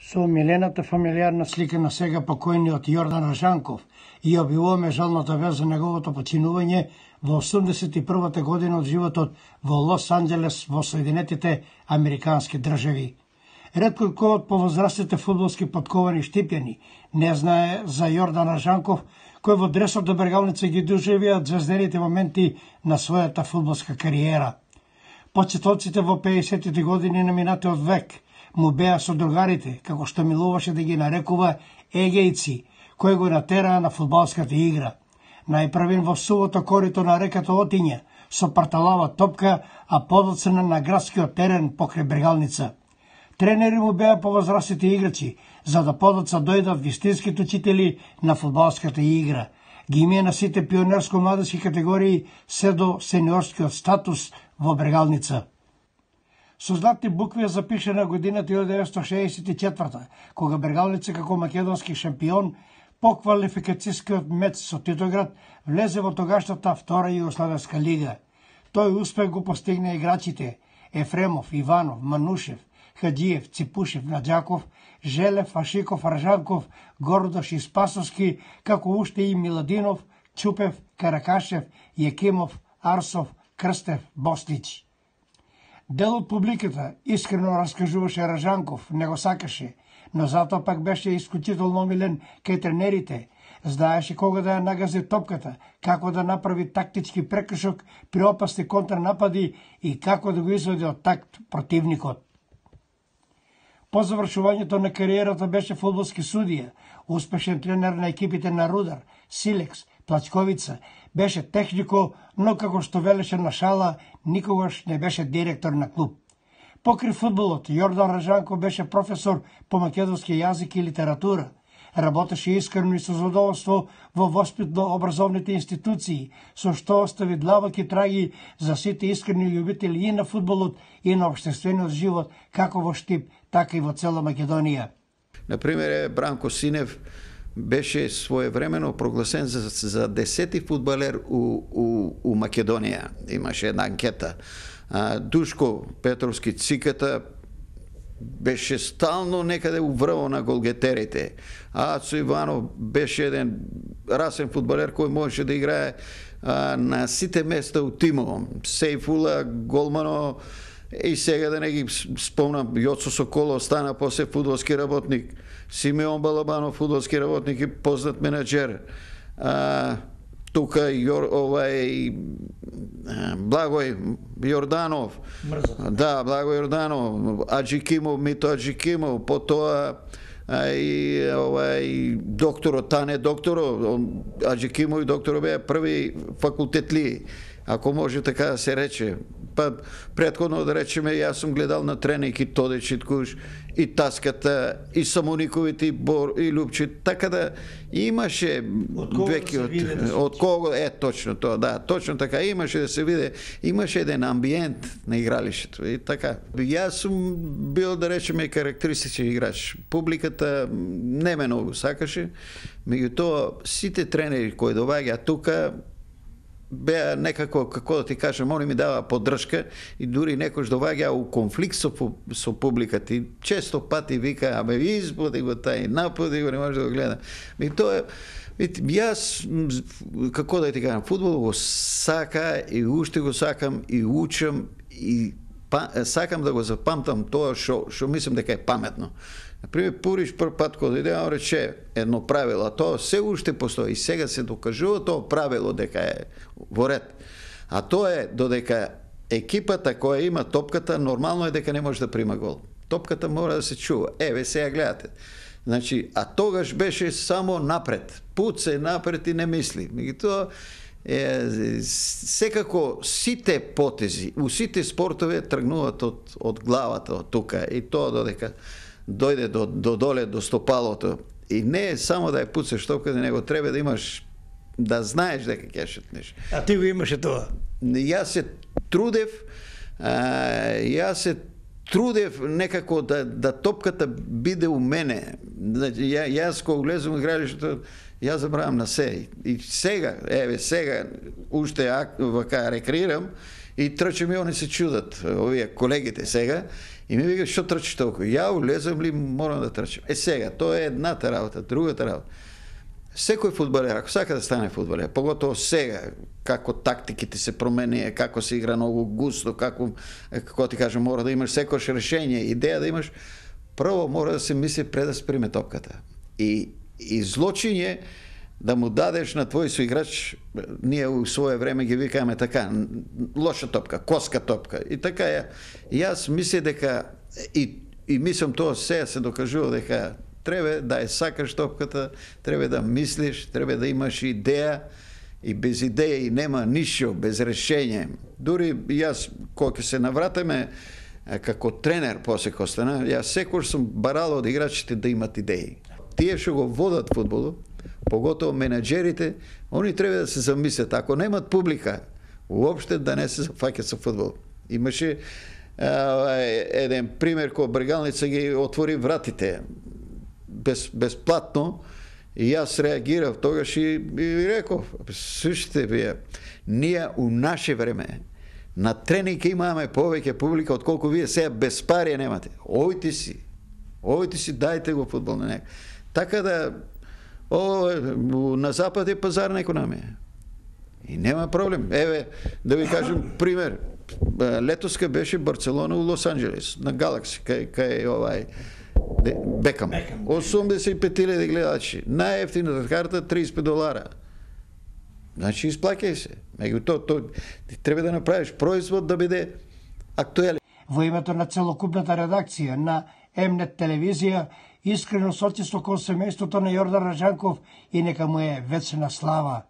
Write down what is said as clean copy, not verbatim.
Со милената фамилиарна слика на сега покојниот Јордан Рашанков и објавуваме жалната вест за неговото починување во 81-та година од животот во Лос Анџелес во Соединетите Американски држави. Ретко кој од повозрастите фудбалски подковани штипјани не знае за Јордан Рашанков, кој во дресот до Бергалница ги доживеа звездените моменти на својата фудбалска кариера. Почетоците во 50-тите години на минатиот век му беа со другарите, како што милуваше да ги нарекува егејци, кои го натераа на фудбалската игра. Најпрвен во сувото корито на реката Отиња, со парталава топка, а подоцна на градскиот терен покрај Бергалница. Тренери му беа повозрастите играчи, за да подоца дојдат вистинските учители на фудбалската игра. Ги имена сите пионерско-младежки категории се до сениорскиот статус во Бергалница. Со златни букви е запишена годината 1964, кога Бергалница како македонски шампион по квалификацијскиот меч со Титоград влезе во тогашната втора Југославска лига. Тој успех го постигна играчите Ефремов, Иванов, Манушев, Хаджиев, Ципушев, Наджаков, Желев, Ашиков, Ржанков, Гордош и Спасовски, како уште и Миладинов, Чупев, Каракашев, Јекимов, Арсов, Крстев, Бостич. Дел од публиката искрено раскажуваше Ржанков, не го сакаше, но затоа пак беше исклучително омилен кај тренерите. Знаеше кога да ја нагази топката, како да направи тактички прекршок при опасни контрнапади и како да го изведе од такт противникот. По завршувањето на кариерата беше фудбалски судија, успешен тренер на екипите на Рудар, Силекс, Плачковица, беше технико, но како што велеше на шала, никогаш не беше директор на клуб. Покри фудбалот, Јордан Ржанков беше професор по македонски јазик и литература. Работеше искрено и со задоволство во воспитно-образовните институции, со што остави длабоки траги за сите искрени љубители и на фудбалот и на општествениот живот, како во Штип, така и во цела Македонија. Например, Бранко Синев беше своевремено прогласен за 10-ти фудбалер у Македонија. Имаше една анкета. Душко Петровски Циката беше стално некаде уврво на голгетерите. Ацо Иванов беше еден расен фудбалер кој можеше да играе на сите места у тимо. Сейфула, голмано, и сега да не ги спомнам, Јоцо Соколов стана после фудбалски работник, Симеон Балабанов фудбалски работник и познат менаџер. Тука Благој Јорданов. Да, Благој Јорданов, Аџикимов, Мито Аџикимов, потоа и докторот, Тане докторов, Аџикимов и докторов беа први факултетли, ако може така да се рече. Па претходно да речеме, јас сум гледал на тренинг и Тодич и Ткуш, и Таската, и Самониковите, и Бор, и Лупчи, така да имаше веќе од кого, точно тоа, да, точно така, имаше да се виде, имаше еден амбиент на игралишето и така. Јас сум бил, да речеме, карактеристичен играч. Публиката не ме многу сакаше, меѓутоа сите тренери кои доаѓаа тука беа некако, како да ти кажам, они ми дава поддршка и дури некош доваѓа у конфликт со публиката и често пати вика, абе избуди го тај, напади го, не може да го гледа. И тоа јас, како да ти кажам, фудбал го сака и уште го сакам и учам и сакам да го запамтам тоа што мислам дека е паметно. Например, Пуриш прв пат кога дојде, рече едно правило, а тоа се уште постои и сега се докажува тоа правило дека е во ред. А тоа е додека екипата која има топката, нормално е дека не може да прима гол. Топката мора да се чува. Еве сега гледате. Значи, а тогаш беше само напред. Пуце напред и не мисли. Меѓутоа, секако сите потези, у сите спортове тргнуваат од главата, од тука. И тоа додека дојде до доле, до стопалото. И не е само да ја пуцаш топката, него треба да имаш, да знаеш дека ќе шетнеш. А ти го имаше тоа? Јас се трудев некако да топката биде у мене. Јас кога влезам во игралишето, јас забравам на се. И сега, еве сега, уште вака рекреирам И трчам и они се чудат, овие колегите сега, и ми викат, што трчиш толкова? Ја улезам ли, морам да трчам. Сега, тоа е едната работа, другата работа. Секој фудбалер, ако сака да стане фудбалер, поготово сега, како тактиките се промени, како се игра многу густо, како ти кажам, мора да имаш секојаш решение, идеја да имаш, прво мора да се мисли пред да сприме топката. И злочин е да му дадеш на твој соиграч, ние у свое време ги викаме така, лоша топка, коска топка. И така е. И јас мисля дека, и мислам тоа сега се докажува дека треба да ја сакаш топката, треба да мислиш, треба да имаш идеја, и без идеја и нема ништо, без решение. Дури јас, кога се навратиме како тренер после Костана, јас секој сум барал од играчите да имат идеи. Тие што го водат фудбалот, поготово менаџерите, они треба да се замислят. Ако немат публика, уопште да не се зафаќат со фудбал. Имаше еден пример кога Бргалница ги отвори вратите безплатно, и јас реагирав тогаш и реков, слушайте вие, ние у наше време на тренинг имаме повеќе публика отколку вие сега без пари немате. Ојте си, дајте го фудбал на некој. Така да на запад е пазарна економија. И нема проблем. Еве, да ви кажем пример. Летоска беше Барселона у Лос Анджелес, на Галакси, кај Бекам. 85.000 гледачи. Најефтината карта $35. Значи, исплакај се. Ти треба да направиш производ да биде актуелен. Во името на целокупната редакција на М-нет телевизија, искрено сочувство кон семејството на Јордан Раджанков и нека му е вечна слава.